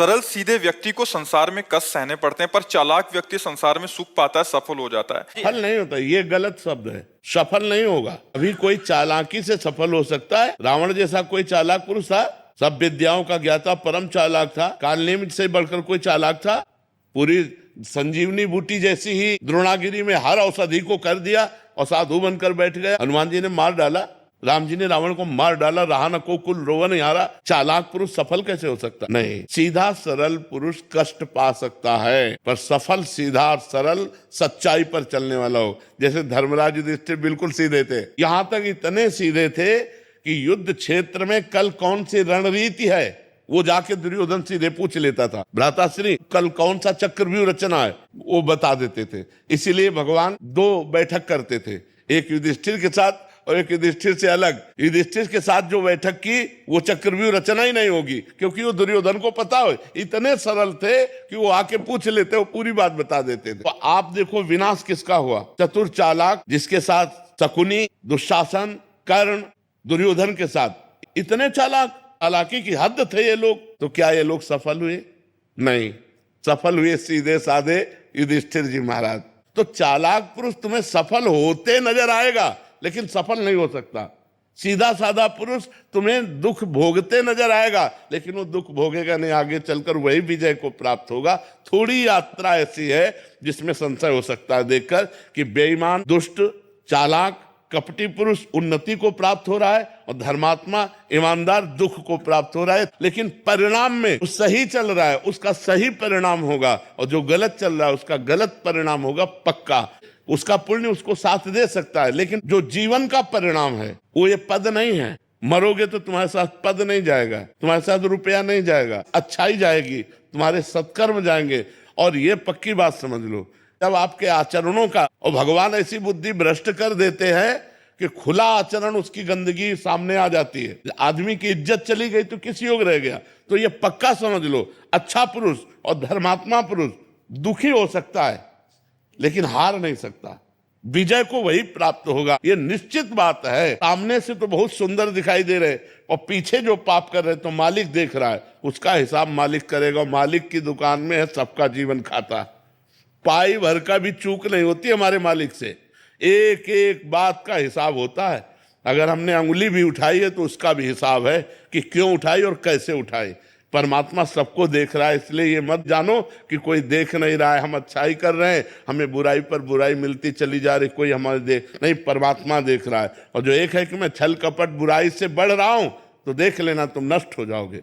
सरल सीधे व्यक्ति को संसार में कष्ट सहने पड़ते हैं, पर चालाक व्यक्ति संसार में सुख पाता है, सफल हो जाता है। सफल नहीं होता, ये गलत शब्द है। सफल नहीं होगा। अभी कोई चालाकी से सफल हो सकता है। रावण जैसा कोई चालाक पुरुष था, सब विद्याओं का ज्ञाता, परम चालाक था। कालनेमि से बढ़कर कोई चालाक था? पूरी संजीवनी बूटी जैसी ही द्रोणागिरी में हर औषधि को कर दिया और साधु बनकर बैठ गया। हनुमान जी ने मार डाला, राम जी ने रावण को मार डाला, रहा न को कुल रोवन हारा। चालाक पुरुष सफल कैसे हो सकता? नहीं, सीधा सरल पुरुष कष्ट पा सकता है, पर सफल सीधा और सरल सच्चाई पर चलने वाला हो। जैसे धर्मराज युधिष्ठिर बिल्कुल सीधे थे, यहां तक इतने सीधे थे कि युद्ध क्षेत्र में कल कौन सी रणनीति है वो जाके दुर्योधन सीधे पूछ लेता था। भ्राताश्री कल कौन सा चक्रव्यूह रचना है वो बता देते थे। इसीलिए भगवान दो बैठक करते थे, एक युधिष्ठिर के साथ और एक युधिष्ठिर से अलग। युधिष्ठिर के साथ जो बैठक की वो चक्रव्यूह रचना ही नहीं होगी, क्योंकि वो दुर्योधन को पता हो। इतने सरल थे कि वो आके पूछ लेते, वो पूरी बात बता देते थे। तो आप देखो विनाश किसका हुआ? चतुर चालाक, जिसके साथ शकुनी, दुशासन, कर्ण, दुर्योधन के साथ इतने चालाक, चालाकी की हद थे ये लोग। तो क्या ये लोग सफल हुए? नहीं, सफल हुए सीधे साधे युधिष्ठिर जी महाराज। तो चालाक पुरुष तुम्हें सफल होते नजर आएगा, लेकिन सफल नहीं हो सकता। सीधा साधा पुरुष तुम्हें दुख भोगते नजर आएगा, लेकिन वो दुख भोगेगा नहीं, आगे चलकर वही विजय को प्राप्त होगा। थोड़ी यात्रा ऐसी है जिसमें संशय हो सकता है देखकर कि बेईमान, दुष्ट, चालाक, कपटी पुरुष उन्नति को प्राप्त हो रहा है और धर्मात्मा, ईमानदार दुख को प्राप्त हो रहा है। लेकिन परिणाम में जो सही चल रहा है उसका सही परिणाम होगा, और जो गलत चल रहा है उसका गलत परिणाम होगा पक्का। उसका पुण्य उसको साथ दे सकता है, लेकिन जो जीवन का परिणाम है वो ये पद नहीं है। मरोगे तो तुम्हारे साथ पद नहीं जाएगा, तुम्हारे साथ रुपया नहीं जाएगा, अच्छाई जाएगी, तुम्हारे सत्कर्म जाएंगे। और ये पक्की बात समझ लो, जब आपके आचरणों का, और भगवान ऐसी बुद्धि भ्रष्ट कर देते हैं कि खुला आचरण उसकी गंदगी सामने आ जाती है। आदमी की इज्जत चली गई तो किस योग रह गया? तो ये पक्का समझ लो, अच्छा पुरुष और धर्मात्मा पुरुष दुखी हो सकता है लेकिन हार नहीं सकता। विजय को वही प्राप्त होगा, ये निश्चित बात है। सामने से तो बहुत सुंदर दिखाई दे रहे और पीछे जो पाप कर रहे तो मालिक देख रहा है, उसका हिसाब मालिक करेगा। मालिक की दुकान में है सबका जीवन खाता, पाई भर का भी चूक नहीं होती हमारे मालिक से। एक एक बात का हिसाब होता है। अगर हमने अंगुली भी उठाई है तो उसका भी हिसाब है कि क्यों उठाई और कैसे उठाई। परमात्मा सबको देख रहा है, इसलिए ये मत जानो कि कोई देख नहीं रहा है, हम अच्छाई कर रहे हैं, हमें बुराई पर बुराई मिलती चली जा रही, कोई हमारे देख नहीं। परमात्मा देख रहा है। और जो एक है कि मैं छल कपट बुराई से बढ़ रहा हूं, तो देख लेना तुम नष्ट हो जाओगे।